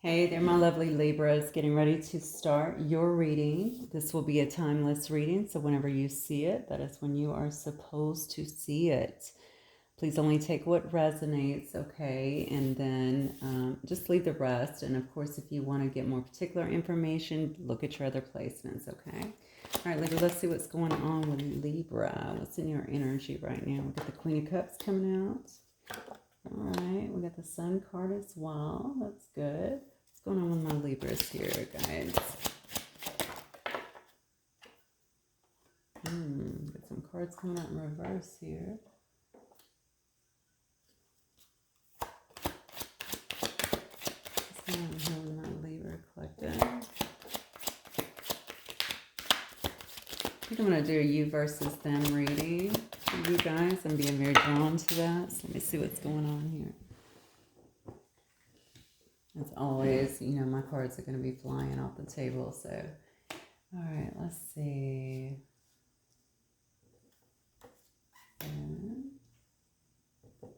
Hey there, my lovely Libras, getting ready to start your reading. This will be a timeless reading, so whenever you see it, that is when you are supposed to see it. Please only take what resonates, okay? And then just leave the rest. And of course, if you want to get more particular information, look at your other placements, okay? All right, Libra, let's see what's going on with Libra. What's in your energy right now? We got the Queen of Cups coming out. All right, we got the Sun card as well. That's good. What's going on with my Libras here, guys? Got some cards coming out in reverse here. What's going on here with my Libra collective? I think I'm going to do a you versus them reading for you guys. I'm being very drawn to that. So let me see what's going on here. As always, you know, my cards are going to be flying off the table. So, all right, let's see.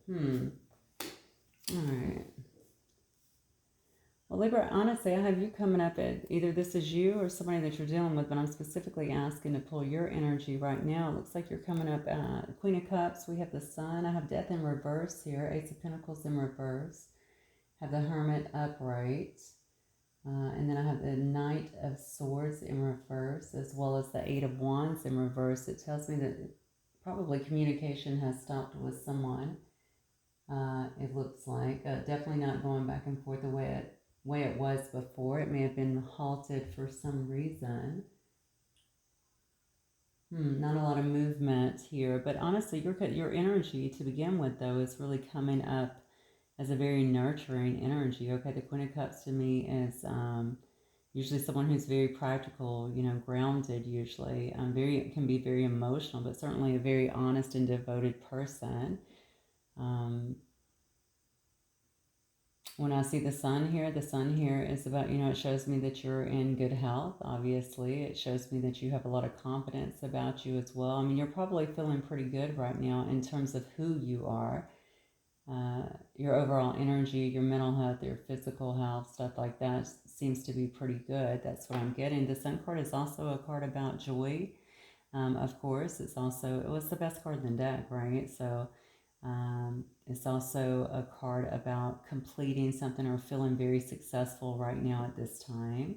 All right. Well, Libra, honestly, I have you coming up at either this is you or somebody that you're dealing with, but I'm specifically asking to pull your energy right now. It looks like you're coming up at Queen of Cups. We have the Sun. I have Death in reverse here. Ace of Pentacles in reverse. Have the Hermit upright. And then I have the Knight of Swords in reverse, as well as the Eight of Wands in reverse. It tells me that probably communication has stopped with someone. It looks like definitely not going back and forth the way it was before. It may have been halted for some reason. Not a lot of movement here, but honestly, your energy to begin with, though, is really coming up as a very nurturing energy. Okay, the Queen of Cups to me is usually someone who's very practical, you know, grounded. Usually, can be very emotional, but certainly a very honest and devoted person. When I see the sun here is about, you know, it shows me that you're in good health, obviously. It shows me that you have a lot of confidence about you as well. I mean, you're probably feeling pretty good right now in terms of who you are. Your overall energy, your mental health, your physical health, stuff like that seems to be pretty good. That's what I'm getting. The Sun card is also a card about joy. Of course, it was the best card in the deck, right? So it's also a card about completing something or feeling very successful right now at this time.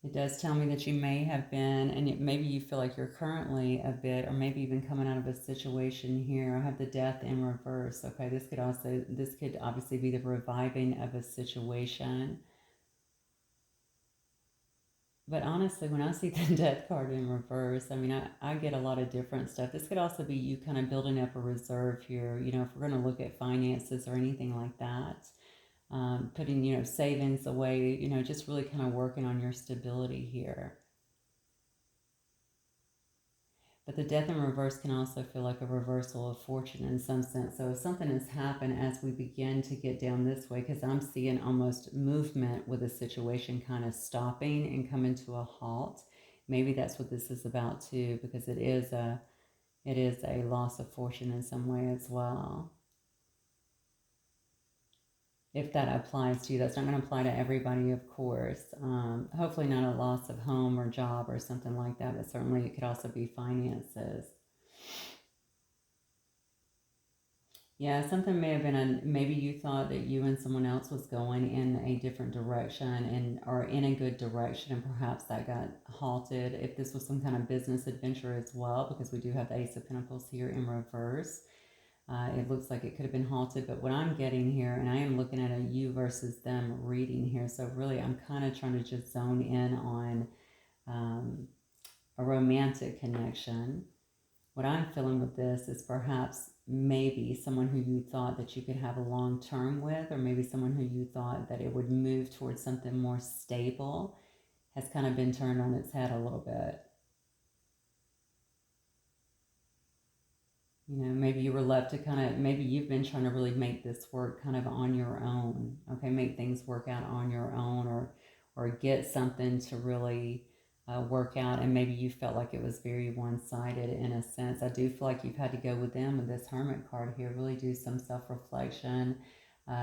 It does tell me that you may have been, and maybe you feel like you're currently a bit, or maybe even coming out of a situation here. I have the Death in reverse. Okay, this could obviously be the reviving of a situation. But honestly, when I see the Death card in reverse, I mean, I get a lot of different stuff. This could also be you kind of building up a reserve here. You know, if we're going to look at finances or anything like that, putting, you know, savings away, you know, just really kind of working on your stability here. But the Death in reverse can also feel like a reversal of fortune in some sense. So if something has happened as we begin to get down this way, because I'm seeing almost movement with a situation kind of stopping and coming to a halt. Maybe that's what this is about too, because it is a loss of fortune in some way as well. If that applies to you, that's not going to apply to everybody, of course. Hopefully not a loss of home or job or something like that, but certainly it could also be finances. Yeah, something may have been, maybe you thought that you and someone else was going in a different direction or in a good direction, and perhaps that got halted. If this was some kind of business adventure as well, because we do have the Ace of Pentacles here in reverse. It looks like it could have been halted, but what I'm getting here, and I am looking at a you versus them reading here, so really I'm kind of trying to just zone in on a romantic connection. What I'm feeling with this is perhaps maybe someone who you thought that you could have a long term with, or maybe someone who you thought that it would move towards something more stable, has kind of been turned on its head a little bit. You know, maybe you were left to maybe you've been trying to really make this work kind of on your own. Okay, make things work out on your own, or get something to really work out, and maybe you felt like it was very one-sided in a sense. I do feel like you've had to go with them with this Hermit card here, really do some self-reflection,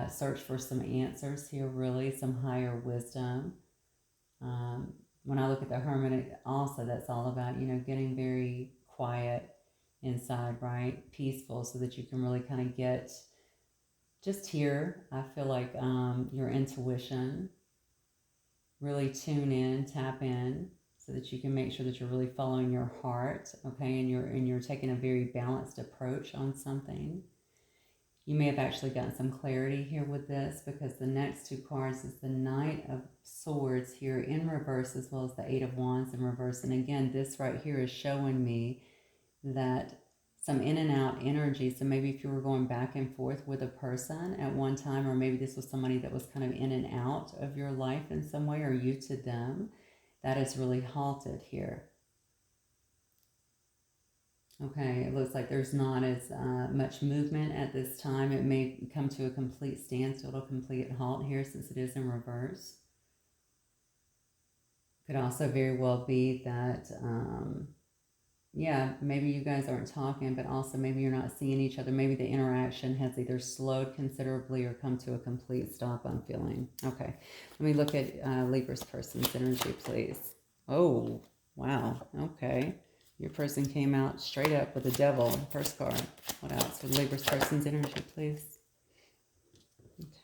search for some answers here, really some higher wisdom. When I look at the Hermit, also that's all about, getting very quiet inside, right? Peaceful, so that you can really kind of get just here. I feel like your intuition, really tune in, tap in, so that you can make sure that you're really following your heart, okay, and you're taking a very balanced approach on something. You may have actually gotten some clarity here with this, because the next two cards is the Knight of Swords here in reverse, as well as the Eight of Wands in reverse. And again, this right here is showing me that some in and out energy. So maybe if you were going back and forth with a person at one time, or maybe this was somebody that was kind of in and out of your life in some way, or you to them, that is really halted here. Okay, it looks like there's not as much movement at this time. It may come to a complete standstill, a complete halt here, since it is in reverse. Could also very well be that, yeah, maybe you guys aren't talking, but also maybe you're not seeing each other. Maybe the interaction has either slowed considerably or come to a complete stop, I'm feeling. Okay, let me look at Libra's person's energy, please. Oh, wow, okay. Your person came out straight up with the Devil, first card. What else with Libra's person's energy, please?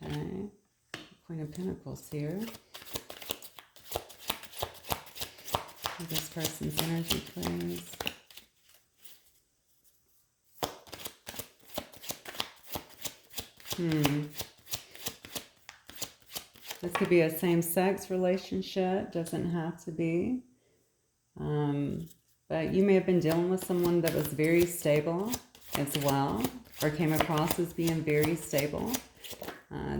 Okay. Queen of Pentacles here. Libra's person's energy, please. This could be a same-sex relationship. Doesn't have to be. But you may have been dealing with someone that was very stable as well, or came across as being very stable.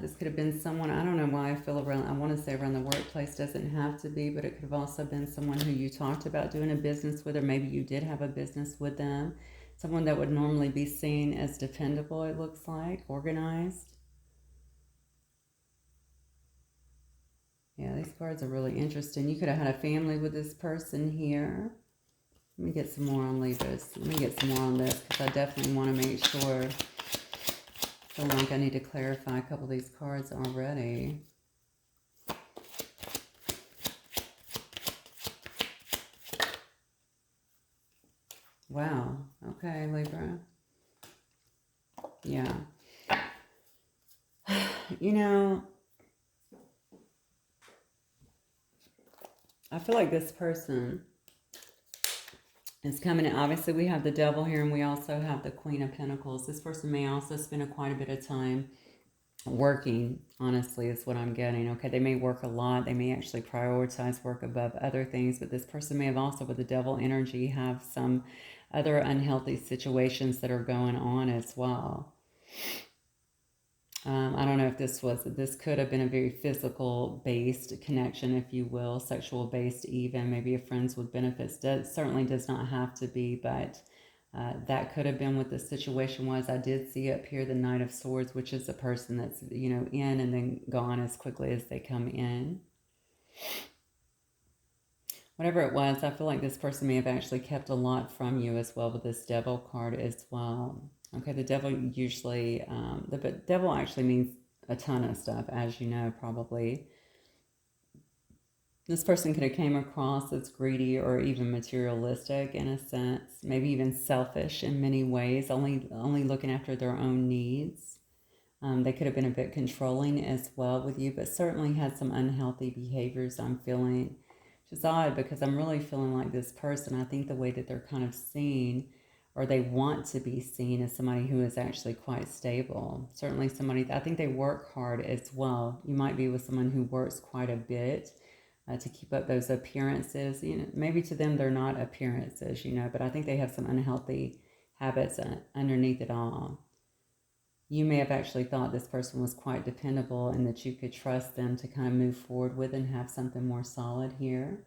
This could have been someone, I don't know why I feel around, I want to say around the workplace, doesn't have to be, but it could have also been someone who you talked about doing a business with, or maybe you did have a business with them. Someone that would normally be seen as dependable, it looks like, organized. Yeah, these cards are really interesting. You could have had a family with this person here. Let me get some more on Libras. Let me get some more on this, because I definitely want to make sure. I feel like I need to clarify a couple of these cards already. Wow. Okay, Libra. Yeah. You know, I feel like this person is coming in. Obviously, we have the Devil here, and we also have the Queen of Pentacles. This person may also spend quite a bit of time working, honestly, is what I'm getting. Okay, they may work a lot. They may actually prioritize work above other things, but this person may have also, with the Devil energy, have some other unhealthy situations that are going on as well. I don't know if this could have been a very physical based connection, if you will, sexual based even, maybe a friends with benefits. Certainly does not have to be, but that could have been what the situation was. I did see up here the Knight of Swords, which is a person that's, in and then gone as quickly as they come in. Whatever it was, I feel like this person may have actually kept a lot from you as well with this Devil card as well. Okay, the Devil usually, the Devil actually means a ton of stuff, as you know, probably. This person could have came across as greedy or even materialistic in a sense, maybe even selfish in many ways, only looking after their own needs. They could have been a bit controlling as well with you, but certainly had some unhealthy behaviors, I'm feeling. Which is odd, because I'm really feeling like this person, I think the way that they're kind of seen, or they want to be seen, as somebody who is actually quite stable. Certainly somebody, I think they work hard as well. You might be with someone who works quite a bit to keep up those appearances. Maybe to them they're not appearances, but I think they have some unhealthy habits underneath it all. You may have actually thought this person was quite dependable and that you could trust them to kind of move forward with and have something more solid here.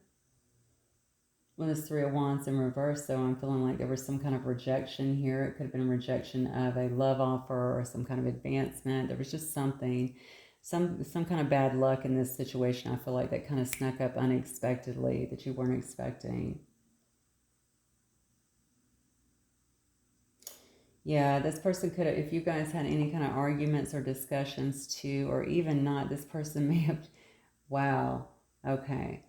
With this Three of Wands in reverse, so I'm feeling like there was some kind of rejection here. It could have been a rejection of a love offer or some kind of advancement. There was just something some kind of bad luck in this situation. I feel like that kind of snuck up unexpectedly that you weren't expecting. Yeah, this person could have, if you guys had any kind of arguments or discussions too, or even not, this person may have, wow, okay.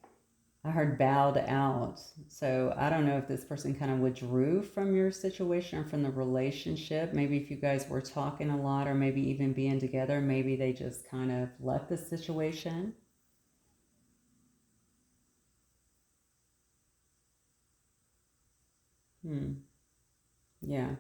I heard bowed out. So I don't know if this person kind of withdrew from your situation or from the relationship. Maybe if you guys were talking a lot or maybe even being together, maybe they just kind of left the situation. Hmm. Yeah.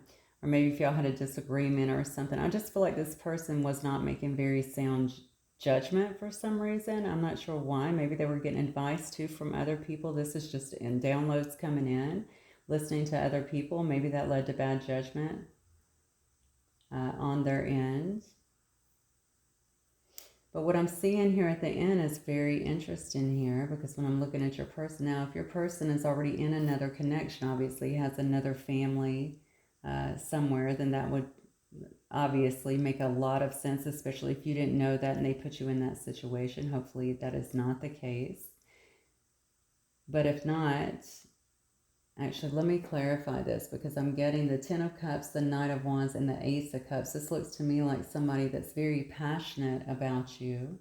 Or maybe if y'all had a disagreement or something. I just feel like this person was not making very sound judgment for some reason. I'm not sure why. Maybe they were getting advice too from other people. This is just in downloads coming in, listening to other people. Maybe that led to bad judgment on their end. But what I'm seeing here at the end is very interesting here, because when I'm looking at your person now, if your person is already in another connection, obviously has another family somewhere, then that would obviously make a lot of sense, especially if you didn't know that and they put you in that situation. Hopefully that is not the case. But if not, actually, let me clarify this, because I'm getting the Ten of Cups, the Knight of Wands, and the Ace of Cups. This looks to me like somebody that's very passionate about you.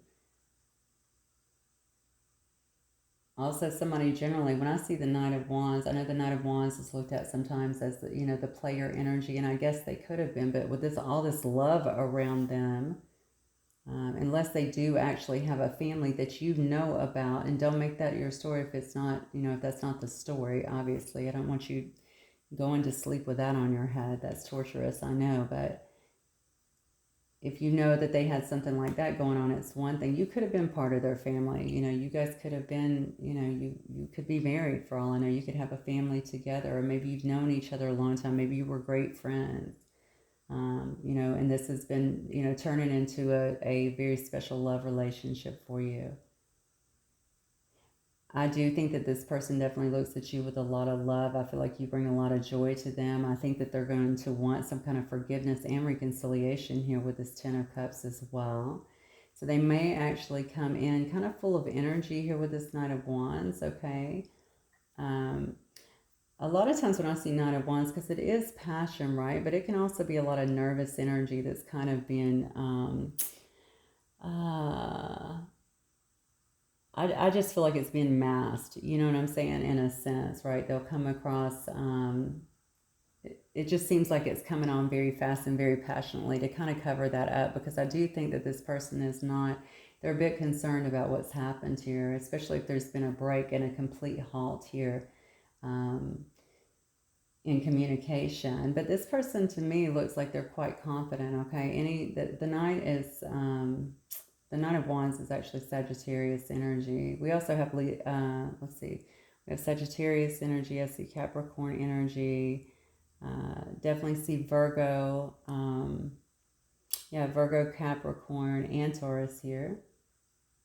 Also, somebody generally, when I see the Knight of Wands, I know the Knight of Wands is looked at sometimes as the, the player energy, and I guess they could have been, but with this, all this love around them, unless they do actually have a family that you know about, and don't make that your story if it's not, if that's not the story. Obviously, I don't want you going to sleep with that on your head. That's torturous, I know, but if you know that they had something like that going on, it's one thing. You could have been part of their family. You guys could have been, you could be married for all I know. You could have a family together, or maybe you've known each other a long time. Maybe you were great friends. And this has been, turning into a very special love relationship for you. I do think that this person definitely looks at you with a lot of love. I feel like you bring a lot of joy to them. I think that they're going to want some kind of forgiveness and reconciliation here with this Ten of Cups as well. So they may actually come in kind of full of energy here with this Knight of Wands, okay? A lot of times when I see Knight of Wands, because it is passion, right? But it can also be a lot of nervous energy that's kind of been... I just feel like it's being masked, you know what I'm saying, in a sense, right? They'll come across, it just seems like it's coming on very fast and very passionately to kind of cover that up, because I do think that this person is not, they're a bit concerned about what's happened here, especially if there's been a break and a complete halt here in communication. But this person to me looks like they're quite confident, okay? The Knight is... the Knight of Wands is actually Sagittarius energy. We also have, let's see, we have Sagittarius energy. I see Capricorn energy. Definitely see Virgo. Virgo, Capricorn, and Taurus here.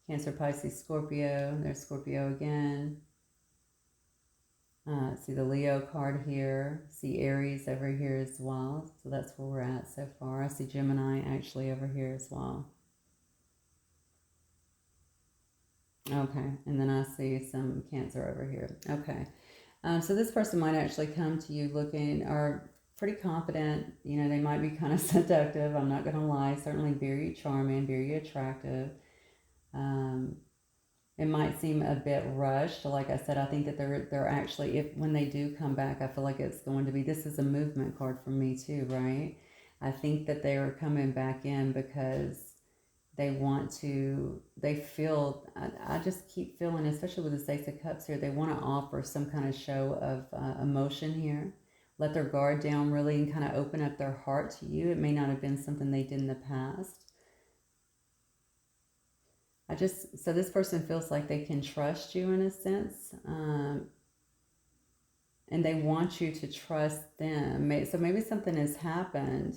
Cancer, Pisces, Scorpio. There's Scorpio again. See the Leo card here. See Aries over here as well. So that's where we're at so far. I see Gemini actually over here as well. Okay, and then I see some Cancer over here. Okay, so this person might actually come to you looking, or pretty confident. They might be kind of seductive. I'm not going to lie. Certainly very charming, very attractive. It might seem a bit rushed. Like I said, I think that they're actually, if when they do come back, I feel like it's going to be, this is a movement card for me too, right? I think that they are coming back in because they feel, I just keep feeling, especially with the Ace of Cups here, they want to offer some kind of show of emotion here. Let their guard down really and kind of open up their heart to you. It may not have been something they did in the past. So this person feels like they can trust you in a sense. And they want you to trust them. So maybe something has happened.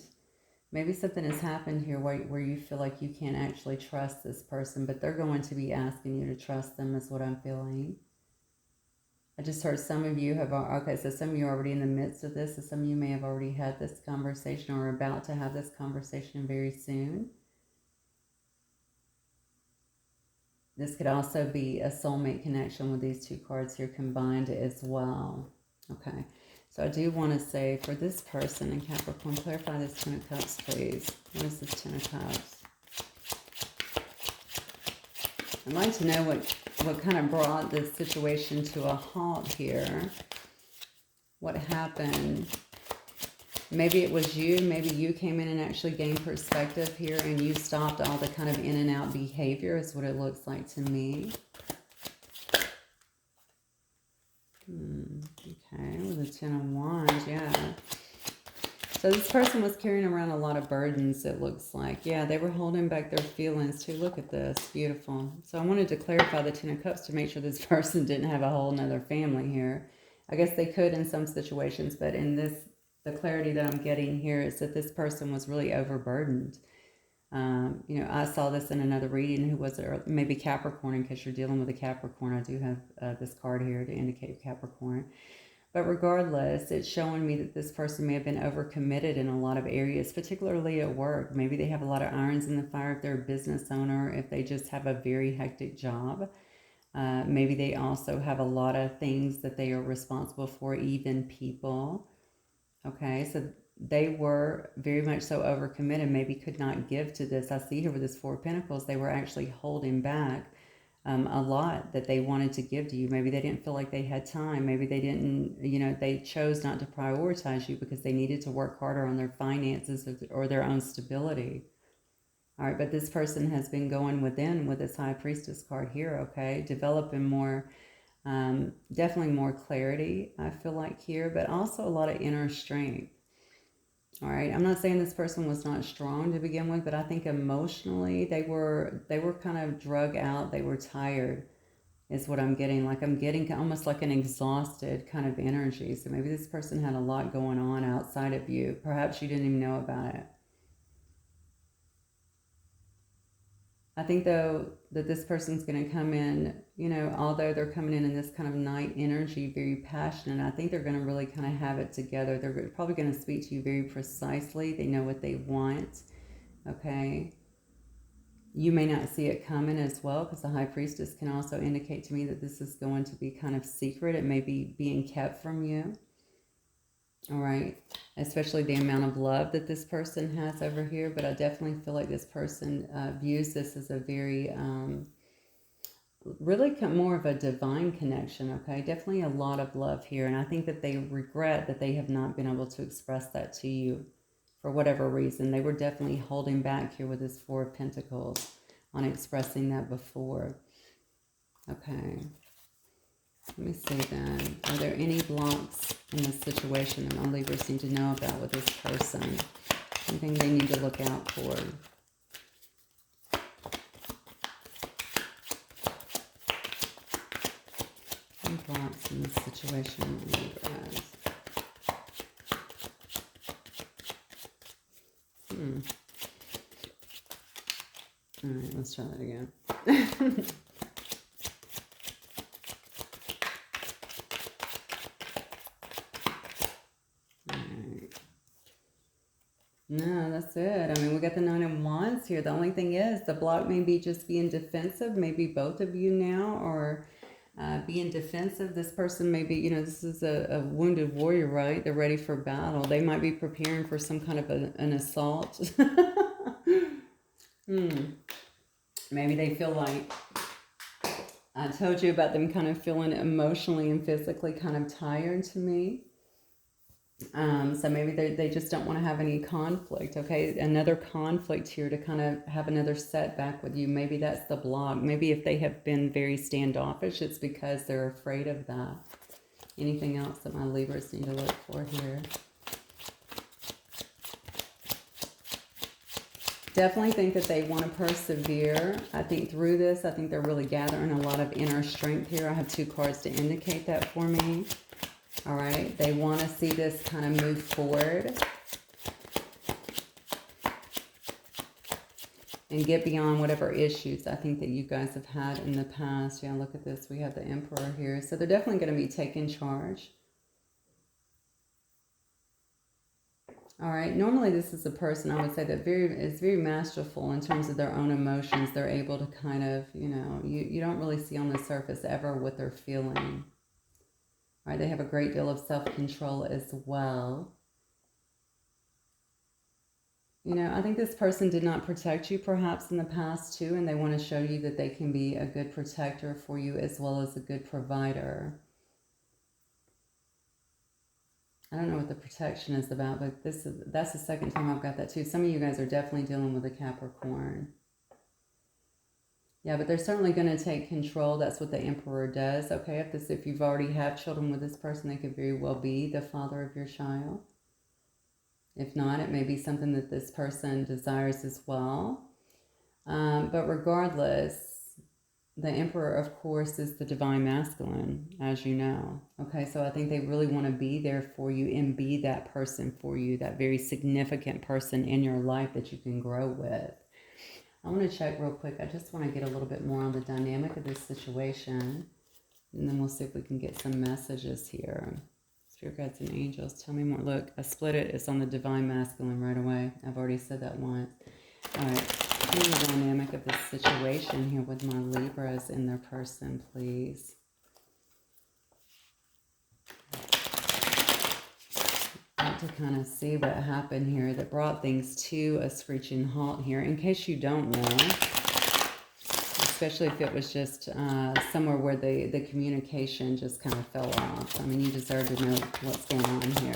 Maybe something has happened here where you feel like you can't actually trust this person, but they're going to be asking you to trust them is what I'm feeling. I just heard some of you have, okay, so some of you are already in the midst of this, so some of you may have already had this conversation or are about to have this conversation very soon. This could also be a soulmate connection with these two cards here combined as well. Okay, so I do want to say for this person in Capricorn, clarify this Ten of Cups, please. What is this Ten of Cups? I'd like to know what kind of brought this situation to a halt here. What happened? Maybe it was you. Maybe you came in and actually gained perspective here and you stopped all the kind of in and out behavior is what it looks like to me. Okay, with the Ten of Wands, yeah. So this person was carrying around a lot of burdens, it looks like. Yeah, they were holding back their feelings too. Look at this. Beautiful. So I wanted to clarify the Ten of Cups to make sure this person didn't have a whole nother family here. I guess they could in some situations, but in this, the clarity that I'm getting here is that this person was really overburdened. You know, I saw this in another reading. Who was it? Maybe Capricorn, in case you're dealing with a Capricorn. I do have this card here to indicate Capricorn. But regardless, it's showing me that this person may have been overcommitted in a lot of areas, particularly at work. Maybe they have a lot of irons in the fire if they're a business owner, if they just have a very hectic job. Maybe they also have a lot of things that they are responsible for, even people. Okay, so they were very much so overcommitted, maybe could not give to this. I see here with this Four of Pentacles, they were actually holding back a lot that they wanted to give to you. Maybe they didn't feel like they had time. Maybe they didn't, you know, they chose not to prioritize you because they needed to work harder on their finances or their own stability. All right, but this person has been going within with this High Priestess card here, okay? Developing more, definitely more clarity, I feel like here, but also a lot of inner strength. All right, I'm not saying this person was not strong to begin with, but I think emotionally they were kind of drug out. They were tired is what I'm getting. Like I'm getting almost like an exhausted kind of energy. So maybe this person had a lot going on outside of you. Perhaps you didn't even know about it. I think, though, that this person's going to come in, you know, although they're coming in this kind of night energy, very passionate, I think they're going to really kind of have it together. They're probably going to speak to you very precisely. They know what they want, okay? You may not see it coming as well, because the High Priestess can also indicate to me that this is going to be kind of secret. It may be being kept from you. All right, especially the amount of love that this person has over here. But I definitely feel like this person views this as a very, really more of a divine connection, okay? Definitely a lot of love here. And I think that they regret that they have not been able to express that to you for whatever reason. They were definitely holding back here with this Four of Pentacles on expressing that before. Okay. Let me see then. Are there any blocks in this situation that my Libras need to know about with this person? Anything they need to look out for? Any blocks in this situation, Libras? All right, let's try that again. No, that's it. I mean, we got the Nine of Wands here. The only thing is the block may be just being defensive. Maybe both of you now are being defensive. This person may be, you know, this is a wounded warrior, right? They're ready for battle. They might be preparing for some kind of an assault. Maybe they feel like, I told you about them kind of feeling emotionally and physically kind of tired to me. So maybe they just don't want to have any conflict, okay? Another conflict here to kind of have another setback with you. Maybe that's the block. Maybe if they have been very standoffish, it's because they're afraid of that. Anything else that my Libras need to look for here? Definitely think that they want to persevere. I think through this, I think they're really gathering a lot of inner strength here. I have two cards to indicate that for me. All right, they want to see this kind of move forward and get beyond whatever issues I think that you guys have had in the past. Yeah, look at this. We have the Emperor here. So they're definitely going to be taking charge. All right. Normally, this is a person I would say that is very masterful in terms of their own emotions. They're able to kind of, you don't really see on the surface ever what they're feeling. All right. They have a great deal of self-control as well. I think this person did not protect you perhaps in the past too, and they want to show you that they can be a good protector for you as well as a good provider. I don't know what the protection is about, but that's the second time I've got that too. Some of you guys are definitely dealing with a Capricorn. Yeah, but they're certainly going to take control. That's what the Emperor does. Okay, if you've already have children with this person, they could very well be the father of your child. If not, it may be something that this person desires as well. But regardless, the Emperor, of course, is the divine masculine, as you know. Okay, so I think they really want to be there for you and be that person for you, that very significant person in your life that you can grow with. I want to check real quick. I just want to get a little bit more on the dynamic of this situation, and then we'll see if we can get some messages here. Spirit guides and angels, tell me more. Look, I split it. It's on the divine masculine right away. I've already said that once. All right. The dynamic of this situation here with my Libras in their person, please. I want to kind of see what happened here that brought things to a screeching halt here. In case you don't know, especially if it was just somewhere where the communication just kind of fell off. I mean, you deserve to know what's going on here.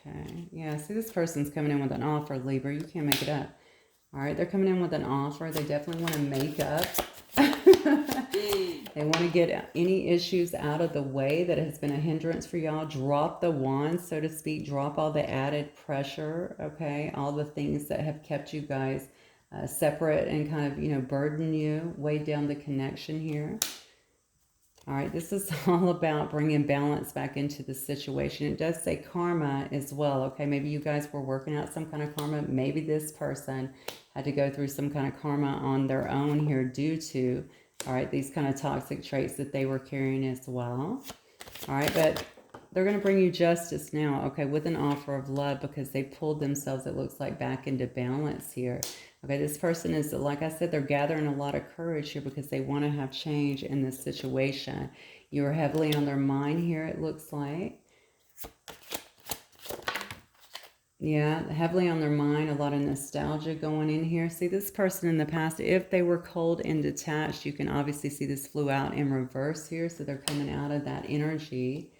Okay, yeah, see, this person's coming in with an offer, Libra. You can't make it up. All right, they're coming in with an offer. They definitely want to make up. They want to get any issues out of the way that has been a hindrance for y'all. Drop the wand, so to speak. Drop all the added pressure, okay? All the things that have kept you guys separate and kind of, burden you, weigh down the connection here. All right, this is all about bringing balance back into the situation. It does say karma as well, okay? Maybe you guys were working out some kind of karma. Maybe this person had to go through some kind of karma on their own here due to, all right, these kind of toxic traits that they were carrying as well. All right, but they're going to bring you justice now, okay, with an offer of love because they pulled themselves, it looks like, back into balance here. Okay, this person is, like I said, they're gathering a lot of courage here because they want to have change in this situation. You're heavily on their mind here, it looks like. Yeah, heavily on their mind, a lot of nostalgia going in here. See, this person in the past, if they were cold and detached, you can obviously see this flew out in reverse here. So they're coming out of that energy.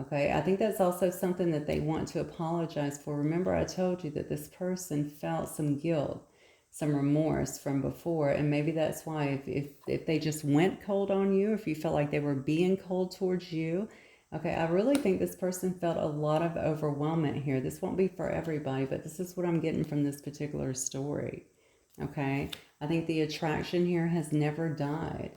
Okay, I think that's also something that they want to apologize for. Remember, I told you that this person felt some guilt, some remorse from before, and maybe that's why if they just went cold on you, if you felt like they were being cold towards you, okay, I really think this person felt a lot of overwhelmment here. This won't be for everybody, but this is what I'm getting from this particular story, okay? I think the attraction here has never died,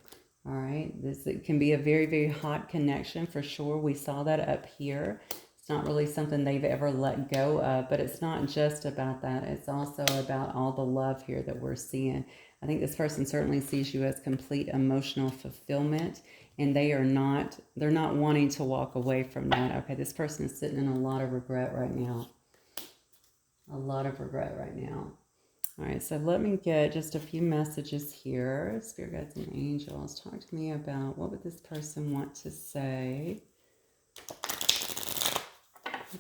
all right? It can be a very, very hot connection for sure. We saw that up here. It's not really something they've ever let go of, but it's not just about that. It's also about all the love here that we're seeing. I think this person certainly sees you as complete emotional fulfillment, and they're not wanting to walk away from that. Okay, this person is sitting in a lot of regret right now. A lot of regret right now. All right, so let me get just a few messages here. Spirit guides and angels, talk to me about what would this person want to say.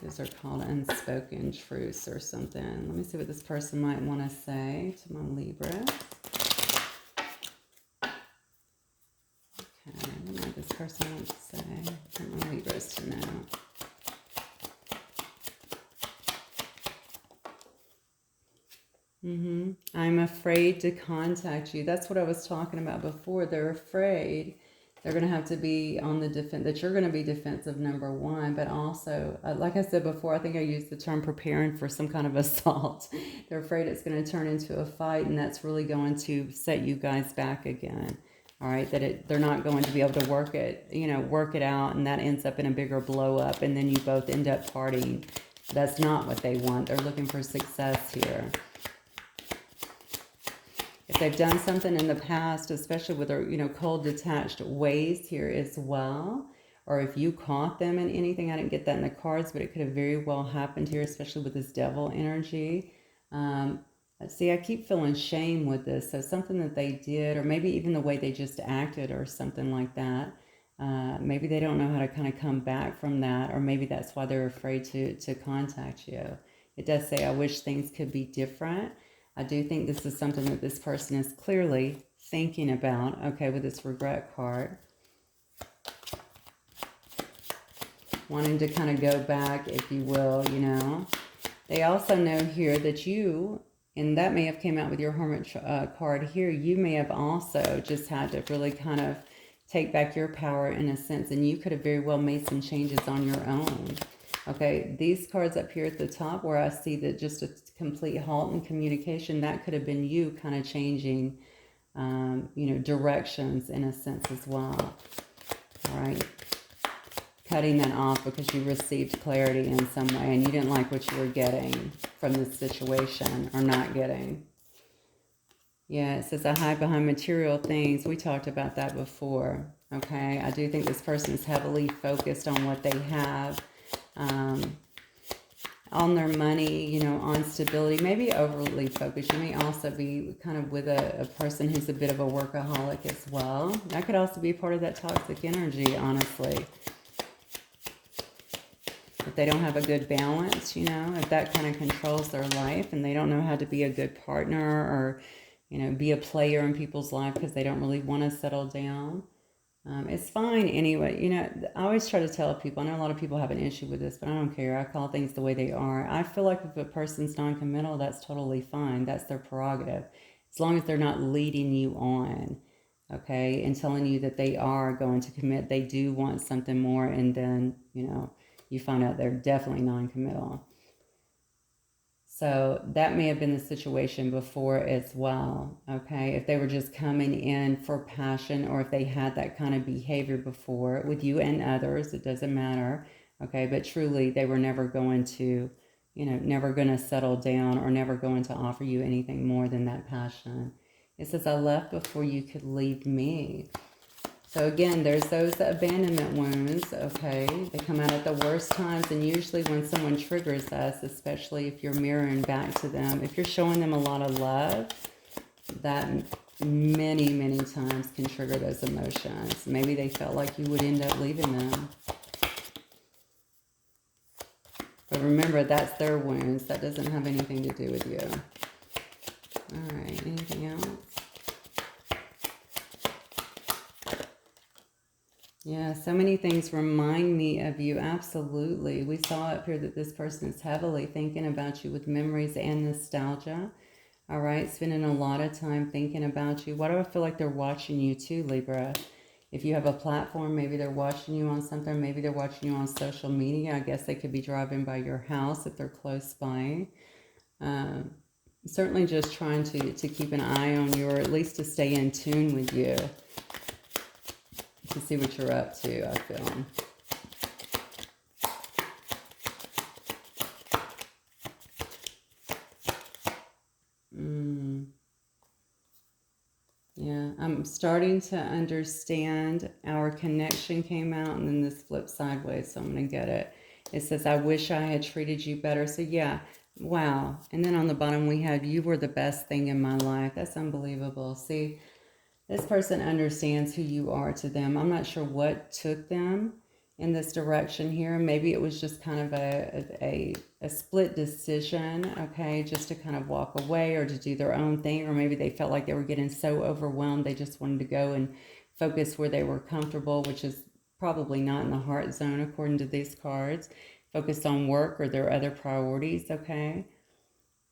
These are called unspoken truths or something. Let me see what this person might want to say to my Libra. Okay, what might this person want to say? I want my Libras to know. I'm afraid to contact you. That's what I was talking about before. They're afraid. They're going to have to be on the defense, that you're going to be defensive, number one, but also, like I said before, I think I used the term preparing for some kind of assault. They're afraid it's going to turn into a fight, and that's really going to set you guys back again. All right, they're not going to be able to work it out, and that ends up in a bigger blow up, and then you both end up partying. That's not what they want. They're looking for success here. If they've done something in the past, especially with their, cold, detached ways here as well, or if you caught them in anything. I didn't get that in the cards, but it could have very well happened here, especially with this devil energy. See, I keep feeling shame with this. So something that they did, or maybe even the way they just acted or something like that. Maybe they don't know how to kind of come back from that, or maybe that's why they're afraid to contact you. It does say, I wish things could be different. I do think this is something that this person is clearly thinking about, okay, with this regret card. Wanting to kind of go back, if you will, you know. They also know here that you, and that may have came out with your Hermit card here, you may have also just had to really kind of take back your power in a sense, and you could have very well made some changes on your own. Okay, these cards up here at the top where I see that just a complete halt in communication, that could have been you kind of changing, you know, directions in a sense as well. All right. Cutting that off because you received clarity in some way and you didn't like what you were getting from this situation or not getting. Yeah, it says I hide behind material things. We talked about that before. Okay, I do think this person is heavily focused on what they have, on their money, you know, on stability, maybe overly focused. You may also be kind of with a person who's a bit of a workaholic as well. That could also be part of that toxic energy, honestly. If they don't have a good balance, you know, if that kind of controls their life and they don't know how to be a good partner or, you know, be a player in people's life because they don't really want to settle down. It's fine anyway. You know, I always try to tell people, I know a lot of people have an issue with this, but I don't care. I call things the way they are. I feel like if a person's non-committal, that's totally fine. That's their prerogative. As long as they're not leading you on, okay, and telling you that they are going to commit, they do want something more, and then, you know, you find out they're definitely non-committal. So that may have been the situation before as well, okay? If they were just coming in for passion, or if they had that kind of behavior before with you and others, it doesn't matter, okay? But truly, they were never going to, you know, never going to settle down or never going to offer you anything more than that passion. It says, I left before you could leave me. So again, there's those abandonment wounds, okay? They come out at the worst times, and usually when someone triggers us, especially if you're mirroring back to them, if you're showing them a lot of love, that many, many times can trigger those emotions. Maybe they felt like you would end up leaving them. But remember, that's their wounds. That doesn't have anything to do with you. All right, anything else? Yeah, so many things remind me of you. Absolutely. We saw up here that this person is heavily thinking about you with memories and nostalgia. All right, spending a lot of time thinking about you. Why do I feel like they're watching you too, Libra? If you have a platform, maybe they're watching you on something. Maybe they're watching you on social media. I guess they could be driving by your house if they're close by. Certainly just trying to keep an eye on you, or at least to stay in tune with you, to see what you're up to, I feel. Yeah, I'm starting to understand. Our connection came out, and then this flipped sideways, so I'm going to get it. It says, I wish I had treated you better. So yeah, wow. And then on the bottom we have, you were the best thing in my life. That's unbelievable. See, this person understands who you are to them. I'm not sure what took them in this direction here. Maybe it was just kind of a split decision, okay, just to kind of walk away or to do their own thing. Or maybe they felt like they were getting so overwhelmed they just wanted to go and focus where they were comfortable, which is probably not in the heart zone according to these cards. Focus on work or their other priorities, okay?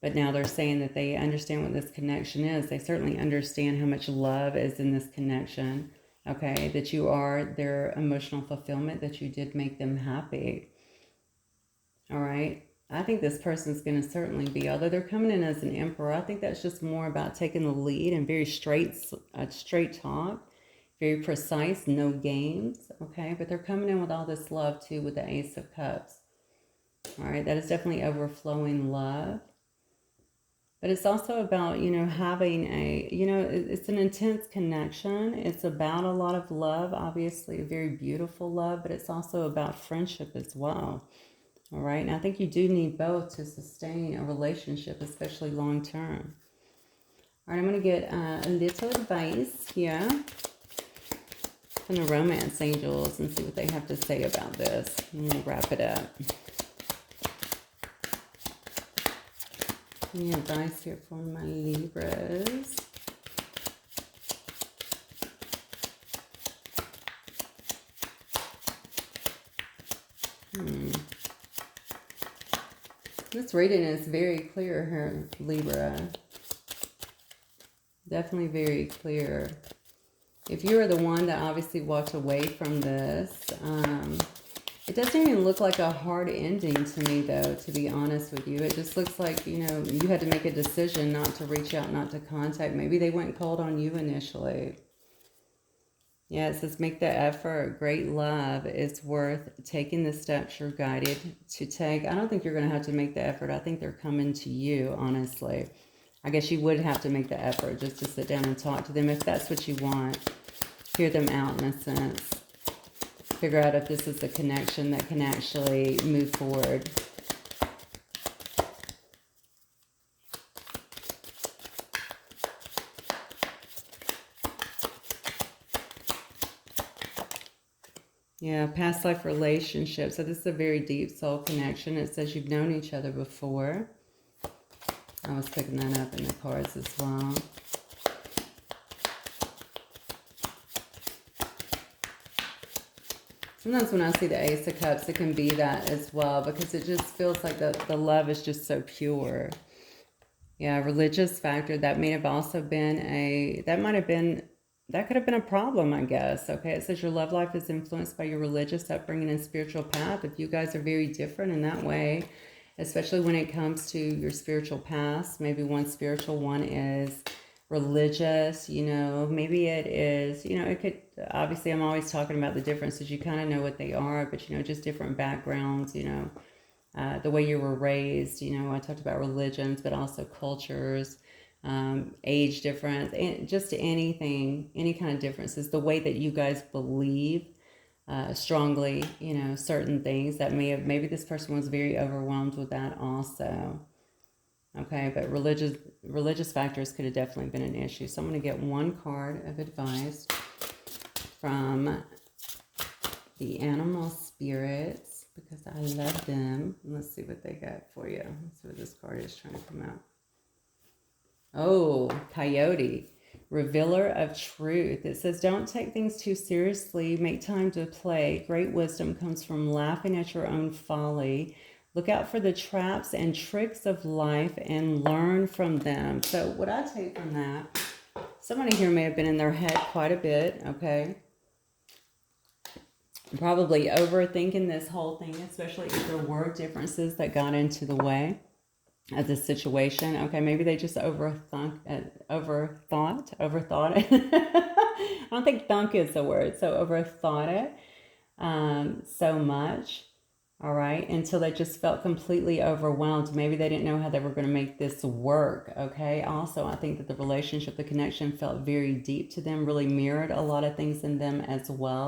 But now they're saying that they understand what this connection is. They certainly understand how much love is in this connection, okay? That you are their emotional fulfillment, that you did make them happy, all right? I think this person's going to certainly be, although they're coming in as an emperor, I think that's just more about taking the lead and very straight talk, very precise, no games, okay? But they're coming in with all this love too with the Ace of Cups, all right? That is definitely overflowing love. But it's also about, you know, having a, you know, it's an intense connection. It's about a lot of love, obviously, a very beautiful love, but it's also about friendship as well. All right. And I think you do need both to sustain a relationship, especially long term. All right. I'm going to get a little advice here from the romance angels and see what they have to say about this. I'm going to wrap it up. Any advice here for my Libras? This reading is very clear here, Libra. Definitely very clear. If you are the one that obviously walked away from this, it doesn't even look like a hard ending to me, though, to be honest with you. It just looks like, you know, you had to make a decision not to reach out, not to contact. Maybe they went cold on you initially. Yeah, it says make the effort. Great love is worth taking the steps you're guided to take. I don't think you're going to have to make the effort. I think they're coming to you, honestly. I guess you would have to make the effort just to sit down and talk to them if that's what you want. Hear them out in a sense. Figure out if this is a connection that can actually move forward. Yeah, past life relationship. So this is a very deep soul connection. It says you've known each other before. I was picking that up in the cards as well. Sometimes when I see the Ace of Cups, it can be that as well, because it just feels like the love is just so pure. Yeah, religious factor. That may have also been that could have been a problem, I guess. Okay, it says your love life is influenced by your religious upbringing and spiritual path. If you guys are very different in that way, especially when it comes to your spiritual past, maybe one spiritual, one is religious, you know, maybe it is, you know, it could, obviously I'm always talking about the differences. You kind of know what they are, but, you know, just different backgrounds, you know, the way you were raised, you know, I talked about religions, but also cultures, age difference, and just anything, any kind of differences, the way that you guys believe strongly, you know, certain things that maybe this person was very overwhelmed with that also. Okay, but religious factors could have definitely been an issue. So I'm going to get one card of advice from the animal spirits because I love them. Let's see what they got for you. Let's see what this card is trying to come out. Oh, Coyote, revealer of truth. It says, don't take things too seriously. Make time to play. Great wisdom comes from laughing at your own folly. Look out for the traps and tricks of life and learn from them. So what I take from that, somebody here may have been in their head quite a bit, okay? Probably overthinking this whole thing, especially if there were differences that got into the way of the situation. Okay, maybe they just overthought it. I don't think thunk is the word. So overthought it so much. All right, until they just felt completely overwhelmed. Maybe they didn't know how they were going to make this work. Okay, also, I think that the relationship, the connection felt very deep to them, really mirrored a lot of things in them as well.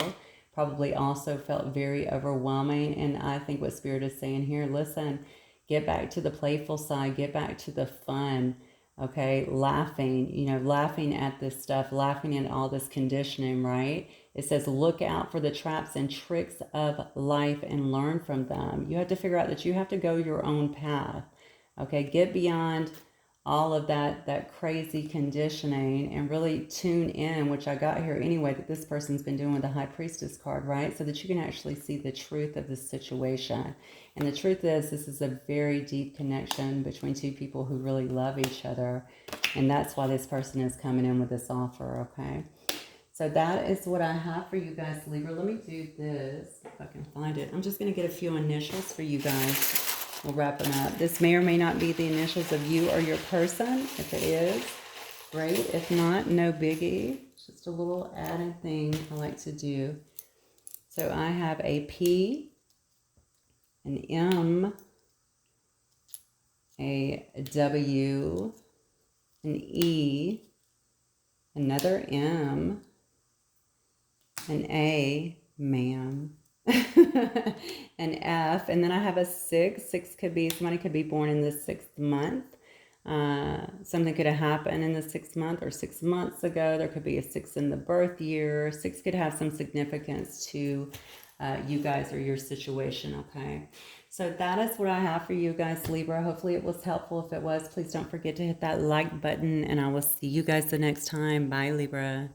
Probably also felt very overwhelming. And I think what Spirit is saying here, listen, get back to the playful side, get back to the fun. Okay, laughing, you know, laughing at this stuff, laughing at all this conditioning, right? It says, look out for the traps and tricks of life and learn from them. You have to figure out that you have to go your own path. Okay, get beyond all of that crazy conditioning and really tune in, which I got here anyway, that this person's been doing with the High Priestess card, right? So that you can actually see the truth of the situation. And the truth is, this is a very deep connection between two people who really love each other. And that's why this person is coming in with this offer, okay? So that is what I have for you guys, Libra. Let me do this, if I can find it. I'm just going to get a few initials for you guys. We'll wrap them up. This may or may not be the initials of you or your person. If it is, great. If not, no biggie. It's just a little added thing I like to do. So I have a P, an M, a W, an E, another M, an A, ma'am, an F, and then I have a 6. 6 could be, somebody could be born in the 6th month. Something could have happened in the 6th month or 6 months ago. There could be a 6 in the birth year. 6 could have some significance to you guys or your situation, okay? So that is what I have for you guys, Libra. Hopefully it was helpful. If it was, please don't forget to hit that like button, and I will see you guys the next time. Bye, Libra.